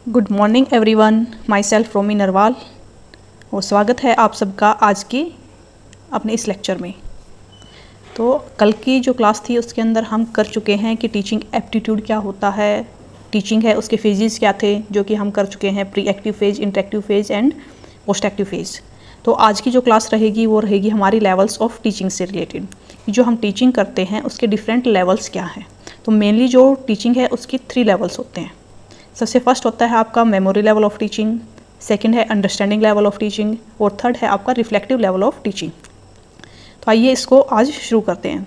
Good morning everyone, myself Romi Narwal और स्वागत है आप सबका आज के अपने इस लेक्चर में। तो कल की जो क्लास थी उसके अंदर हम कर चुके हैं कि टीचिंग एप्टीट्यूड क्या होता है, टीचिंग है उसके फेजेस क्या थे, जो कि हम कर चुके हैं pre active phase, interactive phase and post active phase. तो आज की जो क्लास रहेगी वो रहेगी हमारी लेवल्स ऑफ टीचिंग से रिलेटेड, जो हम टीचिंग करते हैं उसके डिफरेंट लेवल्स क्या हैं। तो मेनली जो टीचिंग है उसके 3 लेवल्स होते हैं। सबसे फर्स्ट होता है आपका memory level of teaching, second है अंडरस्टैंडिंग लेवल ऑफ टीचिंग और थर्ड है आपका रिफ्लेक्टिव लेवल ऑफ टीचिंग। तो आइए इसको आज शुरू करते हैं।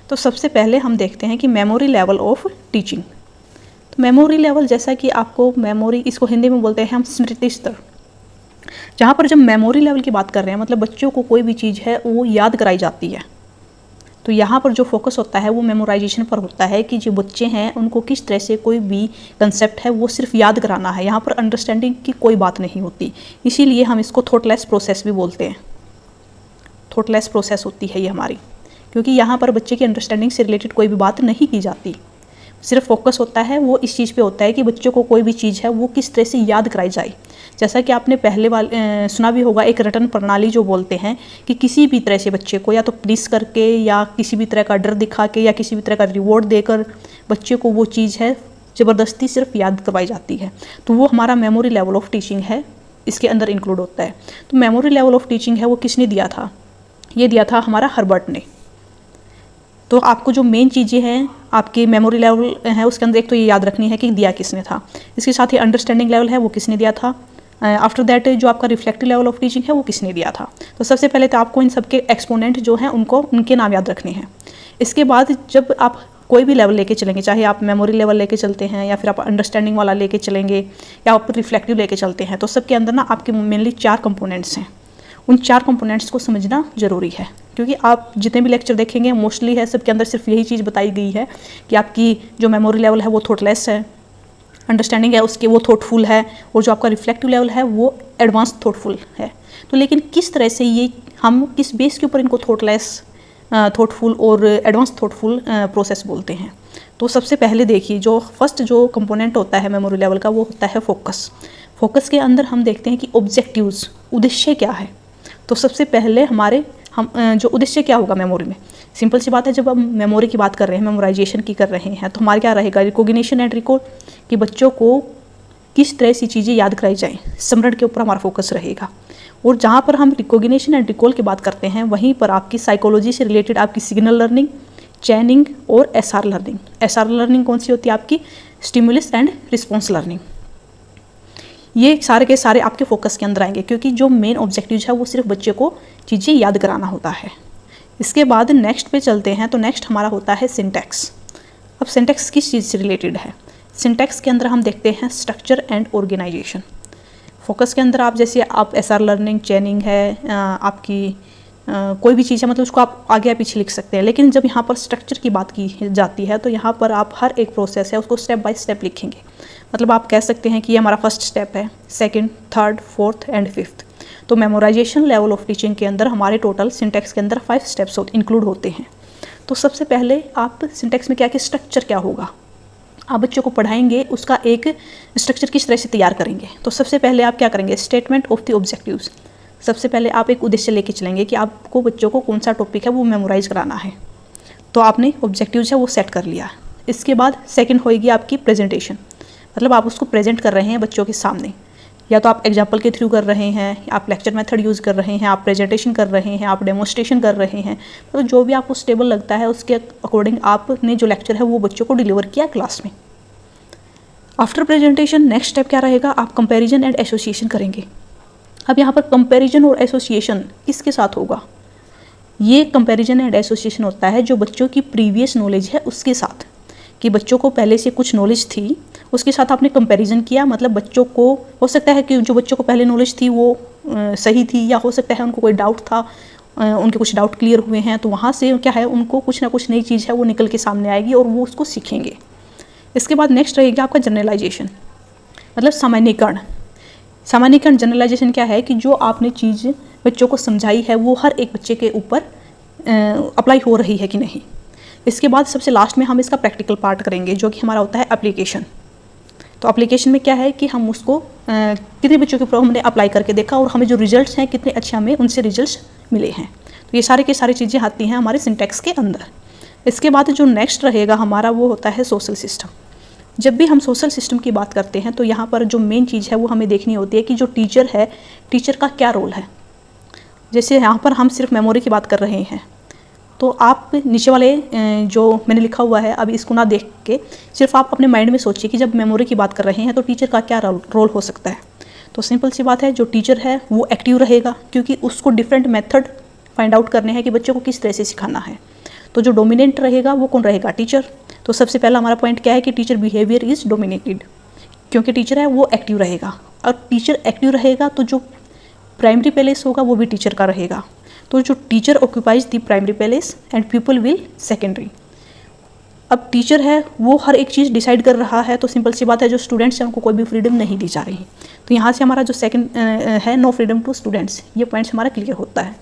तो सबसे पहले हम देखते हैं कि मेमोरी लेवल ऑफ टीचिंग। तो मेमोरी लेवल, जैसा कि आपको मेमोरी, इसको हिंदी में बोलते हैं हम स्मृति स्तर। जहाँ पर जब मेमोरी लेवल की बात कर रहे हैं मतलब बच्चों को कोई भी चीज़ है वो याद कराई जाती है, तो यहाँ पर जो फोकस होता है वो मेमोराइजेशन पर होता है कि जो बच्चे हैं उनको किस तरह से कोई भी कंसेप्ट है वो सिर्फ याद कराना है। यहाँ पर अंडरस्टैंडिंग की कोई बात नहीं होती, इसीलिए हम इसको थॉटलेस प्रोसेस भी बोलते हैं। थॉटलेस प्रोसेस होती है ये हमारी, क्योंकि यहाँ पर बच्चे की अंडरस्टैंडिंग से रिलेटेड कोई भी बात नहीं की जाती। सिर्फ फोकस होता है वो इस चीज़ पे होता है कि बच्चों को कोई भी चीज़ है वो किस तरह से याद कराई जाए। जैसा कि आपने पहले सुना भी होगा, एक रटन प्रणाली जो बोलते हैं कि किसी भी तरह से बच्चे को या तो प्लीज़ करके या किसी भी तरह का डर दिखा के या किसी भी तरह का रिवॉर्ड देकर बच्चे को वो चीज़ है ज़बरदस्ती सिर्फ याद करवाई जाती है। तो वो हमारा मेमोरी लेवल ऑफ टीचिंग है, इसके अंदर इंक्लूड होता है। तो मेमोरी लेवल ऑफ टीचिंग है वो किसने दिया था? ये दिया था हमारा हर्बर्ट ने। तो आपको जो मेन चीज़ें हैं आपके मेमोरी लेवल है उसके अंदर एक तो ये याद रखनी है कि दिया किसने था, इसके साथ ही अंडरस्टैंडिंग लेवल है वो किसने दिया था, आफ्टर दैट जो आपका रिफ्लेक्टिव लेवल ऑफ टीचिंग है वो किसने दिया था। तो सबसे पहले तो आपको इन सबके एक्सपोनेंट जो हैं उनके नाम याद रखने हैं। इसके बाद जब आप कोई भी लेवल लेके चलेंगे, चाहे आप मेमोरी लेवल लेके चलते हैं या फिर आप अंडरस्टैंडिंग वाला लेके चलेंगे या आप रिफ्लेक्टिव लेके चलते हैं, तो सबके अंदर ना आपके मेनली 4 कंपोनेंट्स हैं। उन 4 कंपोनेंट्स को समझना ज़रूरी है, क्योंकि आप जितने भी लेक्चर देखेंगे मोस्टली है सबके अंदर सिर्फ यही चीज़ बताई गई है कि आपकी जो मेमोरी लेवल है वो थॉटलेस है, अंडरस्टैंडिंग है उसके वो थॉटफुल है, और जो आपका रिफ्लेक्टिव लेवल है वो एडवांस थॉटफुल है। तो लेकिन किस तरह से ये हम किस बेस के ऊपर इनको थॉटलेस, थॉटफुल और एडवांस थॉटफुल प्रोसेस बोलते हैं। तो सबसे पहले देखिए जो फर्स्ट जो कंपोनेंट होता है मेमोरी लेवल का वो होता है फोकस। फोकस के अंदर हम देखते हैं कि ऑब्जेक्टिव्स, उद्देश्य क्या है। तो सबसे पहले हमारे जो उद्देश्य क्या होगा मेमोरी में, सिंपल सी बात है, जब हम मेमोरी की बात कर रहे हैं, मेमोराइजेशन की कर रहे हैं, तो हमारे क्या रहेगा, रिकॉग्निशन एंड रिकॉल, कि बच्चों को किस तरह से चीज़ें याद कराई जाएं, स्मरण के ऊपर हमारा फोकस रहेगा। और जहाँ पर हम रिकॉग्निशन एंड रिकॉल की बात करते हैं वहीं पर आपकी साइकोलॉजी से रिलेटेड आपकी सिग्नल लर्निंग, चैनिंग और एसआर लर्निंग। एसआर लर्निंग कौन सी होती है? आपकी स्टिमुलस एंड रिस्पॉन्स लर्निंग। ये सारे के सारे आपके फोकस के अंदर आएंगे, क्योंकि जो मेन ऑब्जेक्टिव है वो सिर्फ बच्चे को चीज़ें याद कराना होता है। इसके बाद नेक्स्ट पे चलते हैं, तो नेक्स्ट हमारा होता है सिंटैक्स। अब सिंटैक्स किस चीज़ से रिलेटेड है? सिंटैक्स के अंदर हम देखते हैं स्ट्रक्चर एंड ऑर्गेनाइजेशन। फोकस के अंदर आप जैसे आप एसआर लर्निंग, चैनिंग है, आपकी कोई भी चीज़ है मतलब उसको आप आगे या पीछे लिख सकते हैं, लेकिन जब यहाँ पर स्ट्रक्चर की बात की जाती है तो यहाँ पर आप हर एक प्रोसेस है उसको स्टेप बाय स्टेप लिखेंगे। मतलब आप कह सकते हैं कि ये हमारा फर्स्ट स्टेप है, second, third, fourth and fifth. तो मेमोराइजेशन लेवल ऑफ टीचिंग के अंदर हमारे टोटल सिंटैक्स के अंदर 5 स्टेप्स इंक्लूड होते हैं। तो सबसे पहले आप सिंटैक्स में क्या कि स्ट्रक्चर क्या होगा, आप बच्चों को पढ़ाएंगे उसका एक स्ट्रक्चर किस तरह से तैयार करेंगे। तो सबसे पहले आप क्या करेंगे, स्टेटमेंट ऑफ द ऑब्जेक्टिव्स। सबसे पहले आप एक उद्देश्य लेके चलेंगे कि आपको बच्चों को कौन सा टॉपिक है वो मेमोराइज कराना है, तो आपने ऑब्जेक्टिव्स है वो सेट कर लिया। इसके बाद सेकंड होएगी आपकी प्रेजेंटेशन, मतलब आप उसको प्रेजेंट कर रहे हैं बच्चों के सामने, या तो आप एग्जाम्पल के थ्रू कर रहे हैं, आप लेक्चर मेथड यूज़ कर रहे हैं, आप प्रेजेंटेशन कर रहे हैं, आप डेमोन्स्ट्रेशन कर रहे हैं। तो जो भी आपको स्टेबल लगता है उसके अकॉर्डिंग आपने जो लेक्चर है वो बच्चों को डिलीवर किया क्लास में। आफ्टर प्रेजेंटेशन नेक्स्ट स्टेप क्या रहेगा, आप कंपैरिजन एंड एसोसिएशन करेंगे। अब यहाँ पर कंपैरिजन और एसोसिएशन किसके साथ होगा? ये कंपैरिजन एंड एसोसिएशन होता है जो बच्चों की प्रीवियस नॉलेज है उसके साथ, कि बच्चों को पहले से कुछ नॉलेज थी उसके साथ आपने कंपैरिजन किया। मतलब बच्चों को हो सकता है कि जो बच्चों को पहले नॉलेज थी वो सही थी, या हो सकता है उनको कोई डाउट था, उनके कुछ डाउट क्लियर हुए हैं, तो वहाँ से क्या है उनको कुछ ना कुछ नई चीज़ है वो निकल के सामने आएगी और वो उसको सीखेंगे। इसके बाद नेक्स्ट रहेगा आपका जनरलाइजेशन, मतलब सामान्यीकरण। सामान्यीकरण जनरलाइजेशन क्या है कि जो आपने चीज़ बच्चों को समझाई है वो हर एक बच्चे के ऊपर अप्लाई हो रही है कि नहीं। इसके बाद सबसे लास्ट में हम इसका प्रैक्टिकल पार्ट करेंगे जो कि हमारा होता है एप्लीकेशन। तो एप्लीकेशन में क्या है कि हम उसको कितने बच्चों के ऊपर हमने अप्लाई करके देखा और हमें जो रिजल्ट्स हैं कितने अच्छे हमें उनसे रिजल्ट्स मिले हैं। तो ये सारे की सारी चीज़ें आती हैं हमारे सिंटैक्स के अंदर। इसके बाद जो नेक्स्ट रहेगा हमारा वो होता है सोशल सिस्टम। जब भी हम सोशल सिस्टम की बात करते हैं तो यहाँ पर जो मेन चीज़ है वो हमें देखनी होती है कि जो टीचर है, टीचर का क्या रोल है। जैसे यहाँ पर हम सिर्फ मेमोरी की बात कर रहे हैं, तो आप नीचे वाले जो मैंने लिखा हुआ है अभी इसको ना देख के सिर्फ आप अपने माइंड में सोचिए कि जब मेमोरी की बात कर रहे हैं तो टीचर का क्या रोल हो सकता है। तो सिंपल सी बात है, जो टीचर है वो एक्टिव रहेगा क्योंकि उसको डिफरेंट मेथड फाइंड आउट करने हैं कि बच्चों को किस तरह से सिखाना है। तो जो डोमिनेंट रहेगा वो कौन रहेगा, टीचर। तो सबसे पहला हमारा पॉइंट क्या है कि टीचर बिहेवियर इज़ डोमिनेटेड, क्योंकि टीचर है वो एक्टिव रहेगा और टीचर एक्टिव रहेगा तो जो प्राइमरी प्लेस होगा वो भी टीचर का रहेगा। तो जो teacher occupies the primary place and people will secondary. अब टीचर है वो हर एक चीज़ डिसाइड कर रहा है, तो सिंपल सी बात है जो स्टूडेंट्स हैं उनको कोई भी फ्रीडम नहीं दी जा रही। तो यहाँ से हमारा जो सेकंड है नो फ्रीडम टू स्टूडेंट्स, ये पॉइंट्स हमारा क्लियर होता है।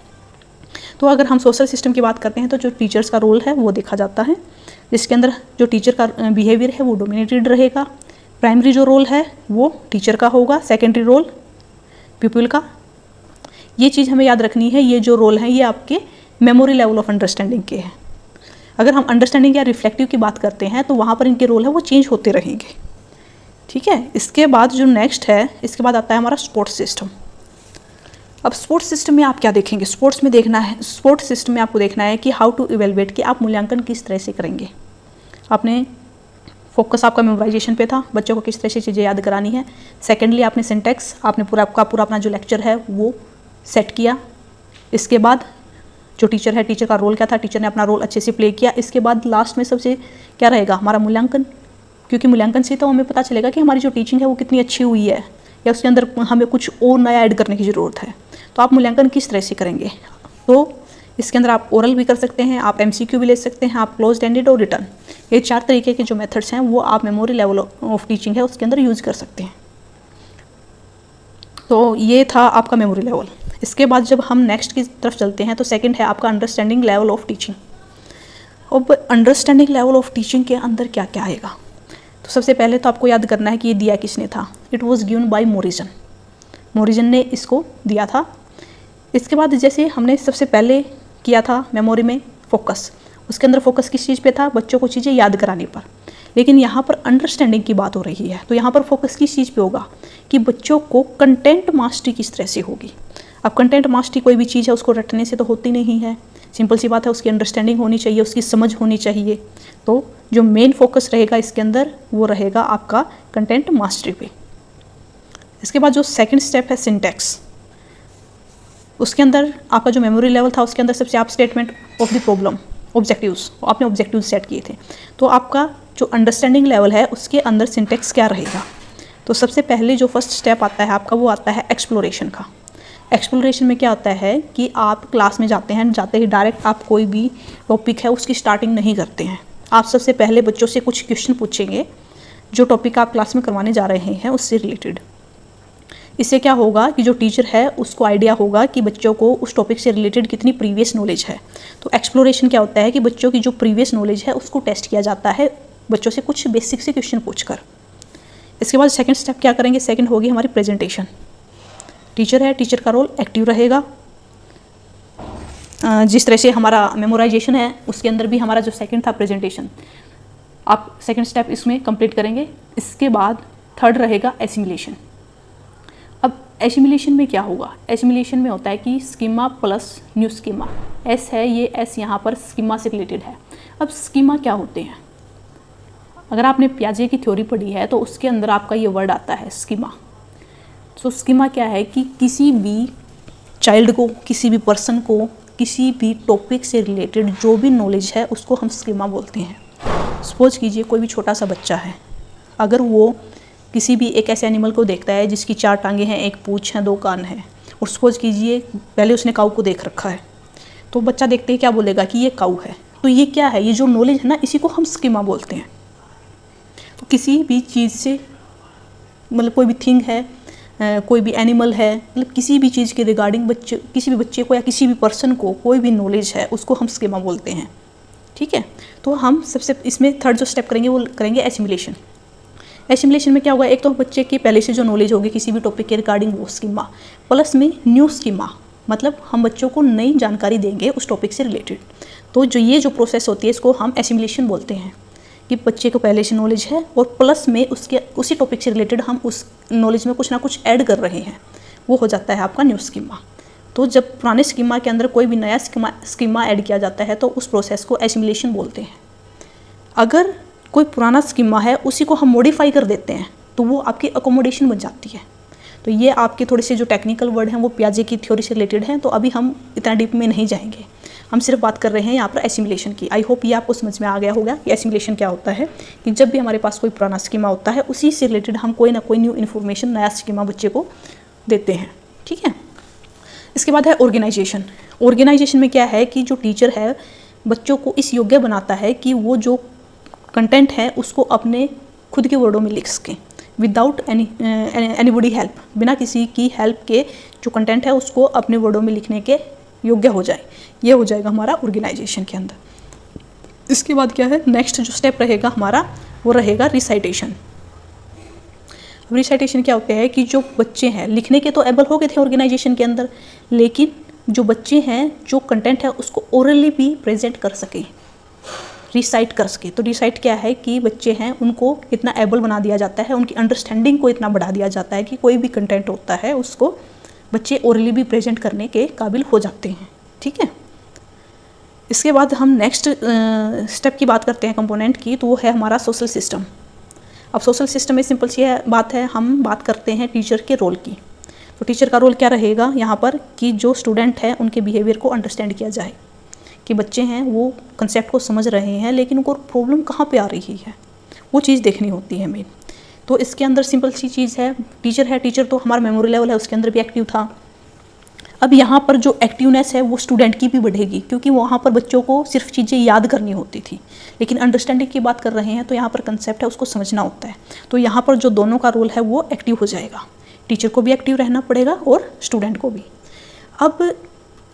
तो अगर हम सोशल सिस्टम की बात करते हैं तो जो टीचर्स का रोल है वो देखा जाता है, जिसके अंदर जो टीचर का बिहेवियर है वो डोमिनेटेड रहेगा। प्राइमरी जो रोल है वो टीचर का होगा, सेकेंडरी रोल पीपल का। ये चीज़ हमें याद रखनी है, ये जो रोल है ये आपके मेमोरी लेवल ऑफ अंडरस्टैंडिंग के हैं। अगर हम अंडरस्टैंडिंग या रिफ्लेक्टिव की बात करते हैं तो वहाँ पर इनके रोल है वो चेंज होते रहेंगे। ठीक है, इसके बाद जो नेक्स्ट है, इसके बाद आता है हमारा स्पोर्ट्स सिस्टम। अब स्पोर्ट्स सिस्टम में आप क्या देखेंगे, स्पोर्ट्स में देखना है, स्पोर्ट्स सिस्टम में आपको देखना है कि हाउ टू इवेलुएट, कि आप मूल्यांकन किस तरह से करेंगे। आपने फोकस आपका मेमोराइजेशन पे था, बच्चों को किस तरह से चीज़ें याद करानी है। सेकेंडली आपने सिंटैक्स, आपने पूरा अपना जो लेक्चर है वो सेट किया। इसके बाद जो टीचर है, टीचर का रोल क्या था, टीचर ने अपना रोल अच्छे से प्ले किया। इसके बाद लास्ट में सबसे क्या रहेगा, हमारा मूल्यांकन, क्योंकि मूल्यांकन से तो हमें पता चलेगा कि हमारी जो टीचिंग है वो कितनी अच्छी हुई है या उसके अंदर हमें कुछ और नया ऐड करने की ज़रूरत है। तो आप मूल्यांकन किस तरह से करेंगे, तो इसके अंदर आप ओरल भी कर सकते हैं, आप MCQ भी ले सकते हैं, आप क्लोज्ड एंडेड और रिटर्न, ये 4 तरीके के जो मेथड्स हैं वो आप मेमोरी लेवल ऑफ टीचिंग है उसके अंदर यूज़ कर सकते हैं। तो ये था आपका मेमोरी लेवल। इसके बाद जब हम नेक्स्ट की तरफ चलते हैं तो सेकंड है आपका अंडरस्टैंडिंग लेवल ऑफ टीचिंग। अब अंडरस्टैंडिंग लेवल ऑफ टीचिंग के अंदर क्या क्या आएगा, तो सबसे पहले तो आपको याद करना है कि ये दिया किसने था। इट वॉज गिवन बाय मोरिजन, मोरिजन ने इसको दिया था। इसके बाद जैसे हमने सबसे पहले किया था मेमोरी में फोकस, उसके अंदर फोकस किस चीज़ पे था, बच्चों को चीज़ें याद कराने पर। लेकिन यहाँ पर अंडरस्टैंडिंग की बात हो रही है, तो यहाँ पर फोकस किस चीज़ पे होगा कि बच्चों को कंटेंट मास्टरी किस तरह से होगी। अब कंटेंट मास्टरी कोई भी चीज़ है उसको रटने से तो होती नहीं है, सिंपल सी बात है, उसकी अंडरस्टैंडिंग होनी चाहिए, उसकी समझ होनी चाहिए। तो जो मेन फोकस रहेगा इसके अंदर वो रहेगा आपका कंटेंट मास्टरी पे। इसके बाद जो सेकंड स्टेप है सिंटैक्स, उसके अंदर आपका जो मेमोरी लेवल था उसके अंदर सबसे आप statement of the problem, objectives, आपने ऑब्जेक्टिव्स सेट किए थे। तो आपका जो अंडरस्टैंडिंग लेवल है उसके अंदर सिंटैक्स क्या रहेगा, तो सबसे पहले जो फर्स्ट स्टेप आता है आपका वो आता है एक्सप्लोरेशन का। एक्सप्लोरेशन में क्या होता है कि आप क्लास में जाते हैं, जाते ही डायरेक्ट आप कोई भी टॉपिक है उसकी स्टार्टिंग नहीं करते हैं। आप सबसे पहले बच्चों से कुछ क्वेश्चन पूछेंगे जो टॉपिक आप क्लास में करवाने जा रहे हैं उससे रिलेटेड। इससे क्या होगा कि जो टीचर है उसको आइडिया होगा कि बच्चों को उस टॉपिक से रिलेटेड कितनी प्रीवियस नॉलेज है। तो एक्सप्लोरेशन क्या होता है कि बच्चों की जो प्रीवियस नॉलेज है उसको टेस्ट किया जाता है बच्चों से कुछ बेसिक से क्वेश्चन पूछकर। इसके बाद सेकंड स्टेप क्या करेंगे, सेकंड होगी हमारी प्रेजेंटेशन। टीचर है, टीचर का रोल एक्टिव रहेगा। जिस तरह से हमारा मेमोराइजेशन है उसके अंदर भी हमारा जो सेकंड था प्रेजेंटेशन, आप सेकंड स्टेप इसमें कंप्लीट करेंगे। इसके बाद थर्ड रहेगा एसिमुलेशन। अब एसिमुलेशन में क्या होगा, एसिमुलेशन में होता है कि schema plus new schema, S है ये एस यहाँ पर स्कीमा से रिलेटेड है। अब स्कीमा क्या होते हैं, अगर आपने पियाजे की थ्योरी पढ़ी है तो उसके अंदर आपका ये वर्ड आता है स्कीमा। तो स्कीमा क्या है कि किसी भी चाइल्ड को, किसी भी पर्सन को, किसी भी टॉपिक से रिलेटेड जो भी नॉलेज है उसको हम स्कीमा बोलते हैं। सपोज कीजिए कोई भी छोटा सा बच्चा है, अगर वो किसी भी एक ऐसे एनिमल को देखता है जिसकी 4 टांगें हैं, 1 पूँछ है, 2 कान हैं, और सपोज कीजिए पहले उसने काऊ को देख रखा है, तो बच्चा देखते ही क्या बोलेगा कि ये काऊ है। तो ये क्या है, ये जो नॉलेज है ना इसी को हम स्कीमा बोलते हैं। तो किसी भी चीज़ से, मतलब कोई भी थिंग है, कोई भी एनिमल है, मतलब किसी भी चीज़ के रिगार्डिंग बच्चे, किसी भी बच्चे को या किसी भी पर्सन को कोई भी नॉलेज है उसको हम स्कीमा बोलते हैं। ठीक है, तो हम सबसे इसमें थर्ड जो स्टेप करेंगे वो करेंगे एसिमुलेशन। एसिमुलेशन में क्या होगा, एक तो बच्चे की पहले से जो नॉलेज होगी किसी भी टॉपिक के रिगार्डिंग वो स्कीमा, प्लस में न्यू स्कीमा, मतलब हम बच्चों को नई जानकारी देंगे उस टॉपिक से रिलेटेड। तो जो ये जो प्रोसेस होती है इसको हम एसिमुलेशन बोलते हैं कि बच्चे को पहले से नॉलेज है और प्लस में उसके उसी टॉपिक से रिलेटेड हम उस नॉलेज में कुछ ना कुछ ऐड कर रहे हैं, वो हो जाता है आपका न्यू स्कीमा। तो जब पुराने स्कीमा के अंदर कोई भी नया स्कीमा ऐड किया जाता है तो उस प्रोसेस को एसिमुलेशन बोलते हैं। अगर कोई पुराना स्कीमा है उसी को हम मॉडिफाई कर देते हैं तो वो आपकी अकोमोडेशन बन जाती है। तो ये आपके थोड़े से जो टेक्निकल वर्ड हैं वो पियाजे की थ्योरी से रिलेटेड हैं, तो अभी हम इतना डीप में नहीं जाएंगे, हम सिर्फ बात कर रहे हैं यहाँ पर एसिमुलेशन की। आई होप ये आपको समझ में आ गया होगा कि एसिमुलेशन क्या होता है, कि जब भी हमारे पास कोई पुराना स्कीमा होता है उसी से रिलेटेड हम कोई ना कोई न्यू इन्फॉर्मेशन, नया स्कीमा बच्चे को देते हैं। ठीक है, इसके बाद है ऑर्गेनाइजेशन। ऑर्गेनाइजेशन में क्या है कि जो टीचर है बच्चों को इस योग्य बनाता है कि वो जो कंटेंट है उसको अपने खुद के वर्डों में लिख सकें, विदाउट एनीबॉडी हेल्प, बिना किसी की हेल्प के जो कंटेंट है उसको अपने वर्डों में लिखने के योग्य हो जाए। ये हो जाएगा हमारा ऑर्गेनाइजेशन के अंदर। इसके बाद क्या है, नेक्स्ट जो स्टेप रहेगा हमारा वो रहेगा रिसाइटेशन। रिसाइटेशन क्या होता है कि जो बच्चे हैं लिखने के तो एबल हो गए थे ऑर्गेनाइजेशन के अंदर, लेकिन जो बच्चे हैं जो कंटेंट है उसको ओरली भी प्रेजेंट कर सके, रिसाइट कर सके। तो रिसाइट क्या है कि बच्चे हैं उनको इतना एबल बना दिया जाता है, उनकी अंडरस्टैंडिंग को इतना बढ़ा दिया जाता है कि कोई भी कंटेंट होता है उसको बच्चे ओरली भी प्रेजेंट करने के काबिल हो जाते हैं। ठीक है, इसके बाद हम नेक्स्ट स्टेप की बात करते हैं कंपोनेंट की, तो वो है हमारा सोशल सिस्टम। अब सोशल सिस्टम में सिंपल सी बात है, हम बात करते हैं टीचर के रोल की। तो टीचर का रोल क्या रहेगा यहाँ पर कि जो स्टूडेंट है उनके बिहेवियर को अंडरस्टैंड किया जाए, कि बच्चे हैं वो कंसेप्ट को समझ रहे हैं लेकिन उनको प्रॉब्लम कहाँ पे आ रही है, वो चीज़ देखनी होती है मेन। तो इसके अंदर सिंपल सी चीज़ है, टीचर तो हमारा मेमोरी लेवल है उसके अंदर भी एक्टिव था। अब यहाँ पर जो एक्टिवनेस है वो स्टूडेंट की भी बढ़ेगी, क्योंकि वहाँ पर बच्चों को सिर्फ चीज़ें याद करनी होती थी, लेकिन अंडरस्टैंडिंग की बात कर रहे हैं तो यहाँ पर कंसेप्ट है उसको समझना होता है। तो यहाँ पर जो दोनों का रोल है वो एक्टिव हो जाएगा, टीचर को भी एक्टिव रहना पड़ेगा और स्टूडेंट को भी। अब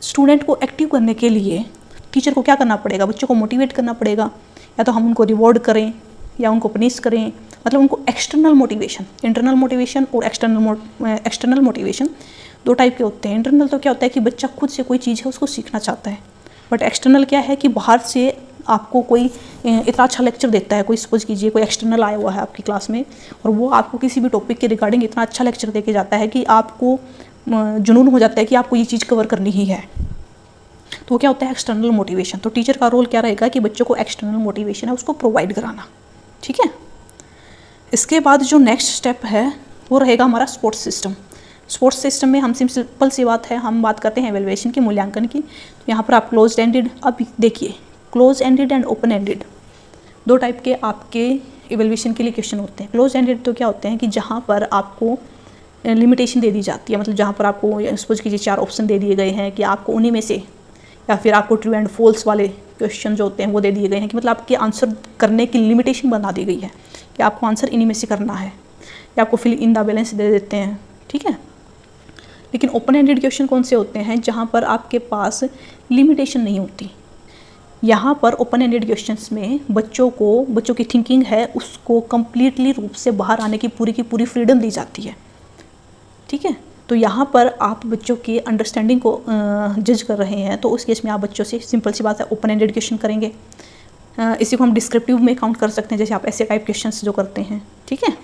स्टूडेंट को एक्टिव करने के लिए टीचर को क्या करना पड़ेगा, बच्चों को मोटिवेट करना पड़ेगा, या तो हम उनको रिवॉर्ड करें या उनको पनिश करें, मतलब उनको एक्सटर्नल मोटिवेशन, इंटरनल मोटिवेशन और एक्सटर्नल मोटिवेशन दो टाइप के होते हैं। इंटरनल तो क्या होता है कि बच्चा खुद से कोई चीज़ है उसको सीखना चाहता है, बट एक्सटर्नल क्या है कि बाहर से आपको कोई इतना अच्छा लेक्चर देता है, कोई सपोज कीजिए कोई एक्सटर्नल आया हुआ है आपकी क्लास में और वो आपको किसी भी टॉपिक के रिगार्डिंग इतना अच्छा लेक्चर दे के जाता है कि आपको जुनून हो जाता है कि आपको ये चीज़ कवर करनी ही है। तो क्या होता है एक्सटर्नल मोटिवेशन। तो टीचर का रोल क्या रहेगा कि बच्चों को एक्सटर्नल मोटिवेशन है उसको प्रोवाइड कराना। ठीक है, इसके बाद जो नेक्स्ट स्टेप है वो रहेगा हमारा स्पोर्ट्स सिस्टम। स्पोर्ट्स सिस्टम में हम सिंपल सी बात है, हम बात करते हैं एवेल्युएशन की, मूल्यांकन की। तो यहाँ पर आप क्लोज एंडेड, अब देखिए close ended and open ended दो टाइप के आपके एवेल्युएशन के लिए क्वेश्चन होते हैं। क्लोज एंडेड तो क्या होते हैं कि जहाँ पर आपको लिमिटेशन दे दी जाती है, मतलब जहाँ पर आपको सपोज कीजिए 4 ऑप्शन दे दिए गए हैं कि आपको उन्हीं में से, या फिर आपको ट्रू एंड फॉल्स वाले क्वेश्चन जो होते हैं वो दे दिए गए हैं कि मतलब आपके आंसर करने की लिमिटेशन बना दी गई है कि आपको आंसर इन्हीं में से करना है, या आपको फिल इन द बैलेंस दे देते हैं। ठीक है, लेकिन ओपन एंडेड क्वेश्चन कौन से होते हैं जहाँ पर आपके पास लिमिटेशन नहीं होती। यहाँ पर ओपन एंडेड क्वेश्चंस में बच्चों की थिंकिंग है उसको कम्प्लीटली रूप से बाहर आने की पूरी फ्रीडम दी जाती है। ठीक है, तो यहाँ पर आप बच्चों की अंडरस्टैंडिंग को जज कर रहे हैं, तो उस केस में आप बच्चों से सिंपल सी बात है ओपन एंडेड क्वेश्चन करेंगे। इसी को हम डिस्क्रिप्टिव में काउंट कर सकते हैं, जैसे आप ऐसे टाइप क्वेश्चंस जो करते हैं। ठीक है,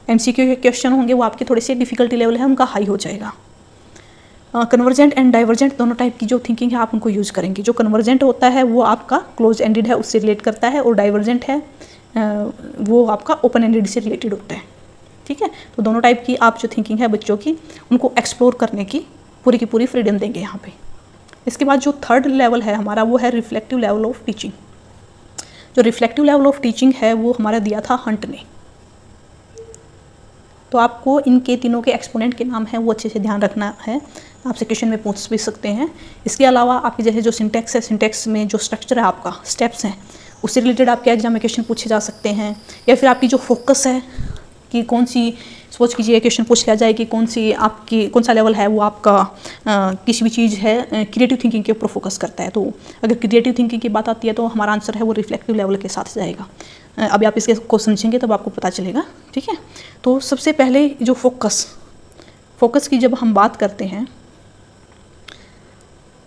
MCQ के क्वेश्चन होंगे वो आपके थोड़े से डिफिकल्टी लेवल है उनका हाई हो जाएगा। कन्वर्जेंट एंड डाइवर्जेंट दोनों टाइप की जो थिंकिंग है आप उनको यूज़ करेंगे। जो कन्वर्जेंट होता है वो आपका क्लोज एंडेड है उससे रिलेट करता है, और डाइवर्जेंट है वो आपका ओपन एंडेड से रिलेटेड होता है। ठीक है, तो दोनों टाइप की आप जो थिंकिंग है बच्चों की उनको एक्सप्लोर करने की पूरी फ्रीडम देंगे यहाँ पे। इसके बाद जो थर्ड लेवल है हमारा वो है रिफ्लेक्टिव लेवल ऑफ टीचिंग। जो रिफ्लेक्टिव लेवल ऑफ टीचिंग है वो हमारा दिया था हंट ने। तो आपको इनके तीनों के एक्सपोनेंट के नाम हैं वो अच्छे से ध्यान रखना है, आपसे क्वेश्चन में पूछ भी सकते हैं। इसके अलावा आपके जैसे जो सिंटेक्स है, सिंटेक्स में जो स्ट्रक्चर है आपका, स्टेप्स हैं, उससे रिलेटेड आपके एग्जाम में क्वेश्चन पूछे जा सकते हैं। या फिर आपकी जो फोकस है कि कौन सी सपोज कीजिए क्वेश्चन पूछ लिया जाए कि कौन सा लेवल है वो आपका किसी भी चीज़ है क्रिएटिव थिंकिंग के ऊपर फोकस करता है। तो अगर क्रिएटिव थिंकिंग की बात आती है तो हमारा आंसर है वो रिफ्लेक्टिव लेवल के साथ जाएगा। अभी आप इसके को समझेंगे तब आपको पता चलेगा, ठीक है। तो सबसे पहले जो फोकस की जब हम बात करते हैं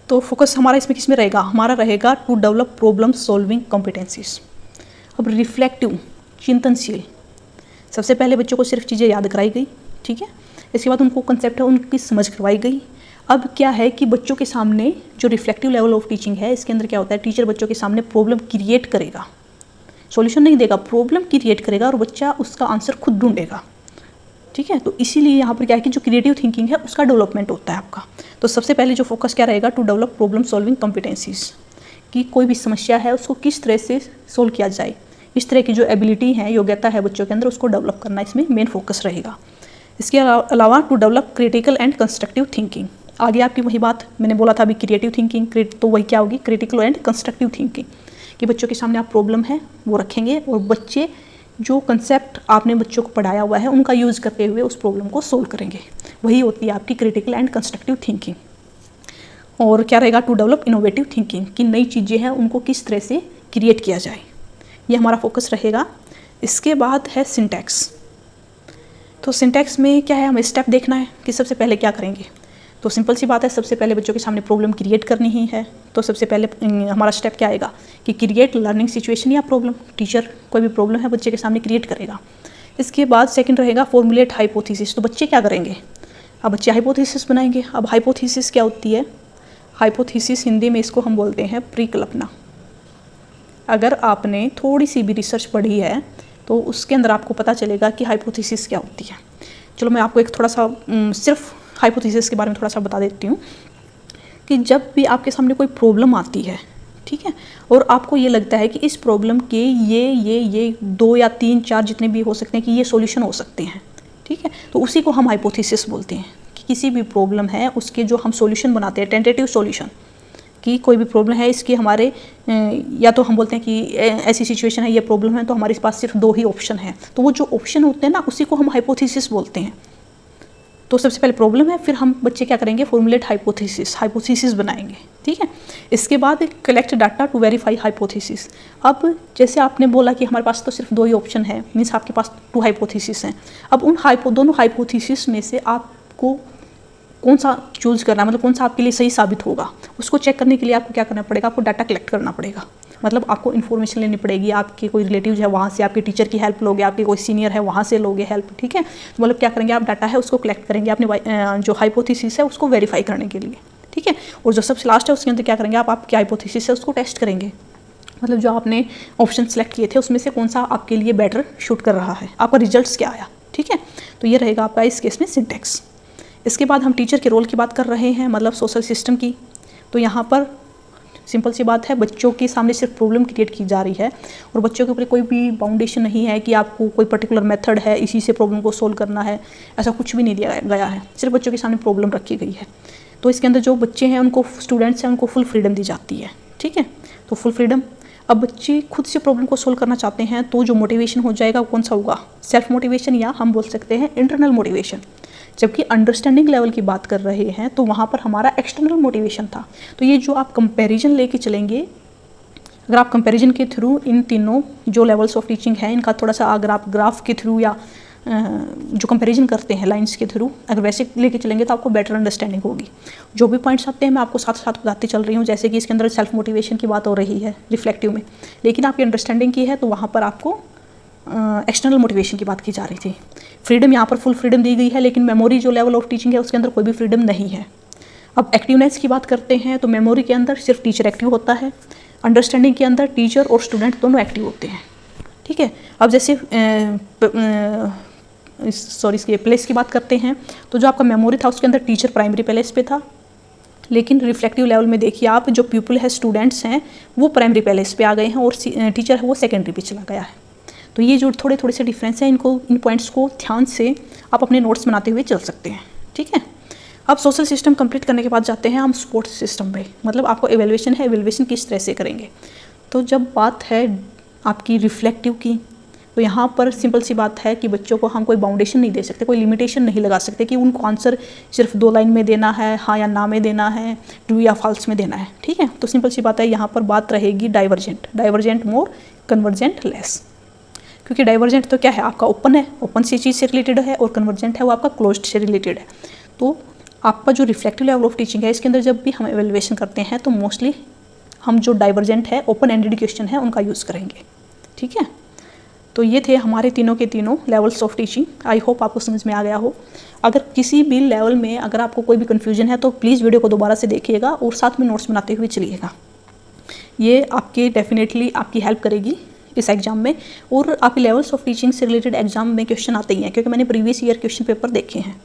तो फोकस हमारा इसमें किस में रहेगा, हमारा रहेगा to develop problem solving competencies. अब रिफ्लेक्टिव चिंतनशील, सबसे पहले बच्चों को सिर्फ चीज़ें याद कराई गई, ठीक है। इसके बाद उनको कंसेप्ट है उनकी समझ करवाई गई। अब क्या है कि बच्चों के सामने जो रिफ्लेक्टिव लेवल ऑफ टीचिंग है इसके अंदर क्या होता है, टीचर बच्चों के सामने प्रॉब्लम क्रिएट करेगा, सॉल्यूशन नहीं देगा, प्रॉब्लम क्रिएट करेगा और बच्चा उसका आंसर खुद ढूंढेगा, ठीक है। तो इसीलिए यहाँ पर क्या है कि जो क्रिएटिव थिंकिंग है उसका डेवलपमेंट होता है आपका। तो सबसे पहले जो फोकस क्या रहेगा, to develop problem solving competencies, कि कोई भी समस्या है उसको किस तरह से सोल्व किया जाए, इस तरह की जो एबिलिटी है, योग्यता है बच्चों के अंदर, उसको डेवलप करना इसमें मेन फोकस रहेगा। इसके अलावा to develop critical and constructive thinking, आगे आपकी वही बात मैंने बोला था अभी, क्रिएटिव थिंकिंग तो वही क्या होगी, क्रिटिकल एंड कंस्ट्रक्टिव थिंकिंग, कि बच्चों के सामने आप प्रॉब्लम है वो रखेंगे और बच्चे जो कंसेप्ट आपने बच्चों को पढ़ाया हुआ है उनका यूज़ करते हुए उस प्रॉब्लम को सोल्व करेंगे, वही होती है आपकी क्रिटिकल एंड कंस्ट्रक्टिव थिंकिंग। और क्या रहेगा, टू डेवलप इनोवेटिव थिंकिंग, कि नई चीज़ें हैं उनको किस तरह से क्रिएट किया जाए, ये हमारा फोकस रहेगा। इसके बाद है सिंटैक्स। तो सिंटैक्स में क्या है, हमें स्टेप देखना है कि सबसे पहले क्या करेंगे। तो सिंपल सी बात है, सबसे पहले बच्चों के सामने प्रॉब्लम क्रिएट करनी ही है। तो सबसे पहले हमारा स्टेप क्या आएगा कि क्रिएट लर्निंग सिचुएशन या प्रॉब्लम, टीचर कोई भी प्रॉब्लम है बच्चे के सामने क्रिएट करेगा। इसके बाद सेकंड रहेगा फॉर्मुलेट हाइपोथेसिस। तो बच्चे क्या करेंगे, अब बच्चे हाइपोथेसिस बनाएंगे। अब हाइपोथेसिस क्या होती है, हाइपोथेसिस हिंदी में इसको हम बोलते हैं परिकल्पना। अगर आपने थोड़ी सी भी रिसर्च पढ़ी है तो उसके अंदर आपको पता चलेगा कि हाइपोथेसिस क्या होती है। चलो मैं आपको एक थोड़ा सा सिर्फ हाइपोथेसिस के बारे में थोड़ा सा बता देती हूँ कि जब भी आपके सामने कोई प्रॉब्लम आती है, ठीक है, और आपको ये लगता है कि इस प्रॉब्लम के ये 2 या 3 4 जितने भी हो सकते हैं कि ये सॉल्यूशन हो सकते हैं, ठीक है, तो उसी को हम हाइपोथेसिस बोलते हैं। कि किसी भी प्रॉब्लम है उसके जो हम सॉल्यूशन बनाते हैं, टेंटेटिव सॉल्यूशन, कि कोई भी प्रॉब्लम है इसके हमारे या तो हम बोलते हैं कि ऐसी सिचुएशन है, ये प्रॉब्लम है, तो हमारे पास सिर्फ 2 ही ऑप्शन है, तो वो जो ऑप्शन होते हैं ना उसी को हम हाइपोथेसिस बोलते हैं। तो सबसे पहले प्रॉब्लम है, फिर हम बच्चे क्या करेंगे, फॉर्मुलेट हाइपोथेसिस बनाएंगे, ठीक है। इसके बाद collect data to verify hypothesis. अब जैसे आपने बोला कि हमारे पास तो सिर्फ 2 ही ऑप्शन है, मीन्स आपके पास 2 हाइपोथेसिस हैं। अब उन दोनों हाइपोथेसिस में से आपको कौन सा चूज़ करना है, मतलब कौन सा आपके लिए सही साबित होगा, उसको चेक करने के लिए आपको क्या करना पड़ेगा, आपको डाटा कलेक्ट करना पड़ेगा। मतलब आपको इन्फॉर्मेशन लेनी पड़ेगी, आपके कोई रिलेटिव है वहाँ से, आपके टीचर की हेल्प लोगे, आपके कोई सीनियर है वहाँ से लोगे हेल्प, ठीक है। तो मतलब क्या करेंगे, आप डाटा है उसको कलेक्ट करेंगे अपने जो हाइपोथेसिस है उसको वेरीफाई करने के लिए, ठीक है। और जो सबसे लास्ट है उसके अंदर क्या करेंगे, आप आपकी हाइपोथेसिस है उसको टेस्ट करेंगे, मतलब जो आपने ऑप्शन सेलेक्ट किए थे उसमें से कौन सा आपके लिए बेटर शूट कर रहा है, आपका रिजल्ट्स क्या आया, ठीक है। तो ये रहेगा आपका इस केस में सिंटैक्स। इसके बाद हम टीचर के रोल की बात कर रहे हैं, मतलब सोशल सिस्टम की। तो यहाँ पर सिंपल सी बात है, बच्चों के सामने सिर्फ प्रॉब्लम क्रिएट की जा रही है और बच्चों के ऊपर कोई भी बाउंडेशन नहीं है कि आपको कोई पर्टिकुलर मेथड है इसी से प्रॉब्लम को सोल्व करना है, ऐसा कुछ भी नहीं दिया गया है, सिर्फ बच्चों के सामने प्रॉब्लम रखी गई है। तो इसके अंदर जो बच्चे हैं उनको, स्टूडेंट्स हैं, उनको फुल फ्रीडम दी जाती है, ठीक है। तो फुल फ्रीडम, अब बच्चे खुद से प्रॉब्लम को सोल्व करना चाहते हैं तो जो मोटिवेशन हो जाएगा कौन सा होगा, सेल्फ मोटिवेशन, या हम बोल सकते हैं इंटरनल मोटिवेशन। जबकि अंडरस्टैंडिंग लेवल की बात कर रहे हैं तो वहाँ पर हमारा एक्सटर्नल मोटिवेशन था। तो ये जो आप कंपैरिजन लेके चलेंगे, अगर आप कंपैरिजन के थ्रू इन तीनों जो लेवल्स ऑफ टीचिंग है इनका थोड़ा सा अगर आप ग्राफ के थ्रू या जो कंपैरिजन करते हैं लाइंस के थ्रू, अगर वैसे लेके चलेंगे तो आपको बेटर अंडरस्टैंडिंग होगी। जो भी पॉइंट्स आते हैं मैं आपको साथ साथ बताती चल रही हूँ, जैसे कि इसके अंदर सेल्फ मोटिवेशन की बात हो रही है रिफ्लेक्टिव में, लेकिन आपकी अंडरस्टैंडिंग की है तो वहाँ पर आपको एक्सटर्नल मोटिवेशन की बात की जा रही थी। फ्रीडम यहाँ पर फुल फ्रीडम दी गई है, लेकिन मेमोरी जो लेवल ऑफ टीचिंग है उसके अंदर कोई भी फ्रीडम नहीं है। अब एक्टिवनेस की बात करते हैं तो मेमोरी के अंदर सिर्फ टीचर एक्टिव होता है, अंडरस्टैंडिंग के अंदर टीचर और स्टूडेंट दोनों एक्टिव होते हैं, ठीक है। अब जैसे इसके प्लेस की बात करते हैं तो जो आपका मेमोरी था उसके अंदर टीचर प्राइमरी प्लेस पे था, लेकिन रिफ्लेक्टिव लेवल में देखिए आप, जो पीपल है, स्टूडेंट्स हैं, वो प्राइमरी प्लेस पे आ गए हैं और टीचर है वो सेकेंडरी पे चला गया है। तो ये जो थोड़े थोड़े से डिफरेंस हैं, इन पॉइंट्स को ध्यान से आप अपने नोट्स बनाते हुए चल सकते हैं, ठीक है। अब सोशल सिस्टम कंप्लीट करने के बाद जाते हैं हम स्पोर्ट्स सिस्टम पे, मतलब आपको एवेल्युएशन है, एवेल्युएशन किस तरह से करेंगे। तो जब बात है आपकी रिफ्लेक्टिव की तो यहाँ पर सिंपल सी बात है कि बच्चों को हम कोई बाउंडेशन नहीं दे सकते, कोई लिमिटेशन नहीं लगा सकते कि उनको आंसर सिर्फ 2 लाइन में देना है, हाँ या ना में देना है, ट्रू या फॉल्स में देना है, ठीक है। तो सिंपल सी बात है, यहाँ पर बात रहेगी डाइवर्जेंट मोर, कन्वर्जेंट लेस। क्योंकि डाइवर्जेंट तो क्या है, आपका ओपन है, ओपन सी चीज़ से रिलेटेड है, और कन्वर्जेंट है वो आपका क्लोज्ड से रिलेटेड है। तो आपका जो रिफ्लेक्टिव लेवल ऑफ टीचिंग है, इसके अंदर जब भी हम एवेल्युएशन करते हैं तो मोस्टली हम जो डाइवर्जेंट है, ओपन एंडेड क्वेश्चन है, उनका यूज़ करेंगे, ठीक है। तो ये थे हमारे तीनों के तीनों levels of teaching. I hope आपको समझ में आ गया हो। अगर किसी भी लेवल में अगर आपको कोई भी कन्फ्यूजन है तो प्लीज़ वीडियो को दोबारा से देखिएगा और साथ में नोट्स बनाते हुए चलिएगा। ये आपके डेफिनेटली आपकी हेल्प करेगी इस एग्ज़ाम में, और आपके लेवल्स ऑफ टीचिंग से रिलेटेड एग्जाम में क्वेश्चन आते ही हैं, क्योंकि मैंने प्रीवियस ईयर क्वेश्चन पेपर देखे हैं।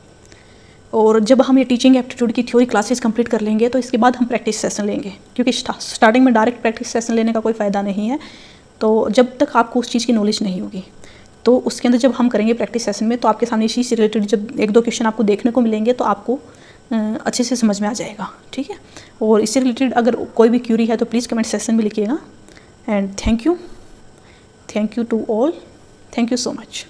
और जब हम ये टीचिंग एप्टीट्यूड की थ्योरी क्लासेस कंप्लीट कर लेंगे तो इसके बाद हम प्रैक्टिस सेशन लेंगे, क्योंकि स्टार्टिंग में डायरेक्ट प्रैक्टिस सेशन लेने का कोई फ़ायदा नहीं है। तो जब तक आपको उस चीज़ की नॉलेज नहीं होगी, तो उसके अंदर जब हम करेंगे प्रैक्टिस सेशन में, तो आपके सामने इसी से रिलेटेड जब 1-2 क्वेश्चन आपको देखने को मिलेंगे तो आपको अच्छे से समझ में आ जाएगा, ठीक है। और इससे रिलेटेड अगर कोई भी क्यूरी है तो प्लीज़ कमेंट सेक्शन में लिखिएगा। And thank you to all, thank you so much.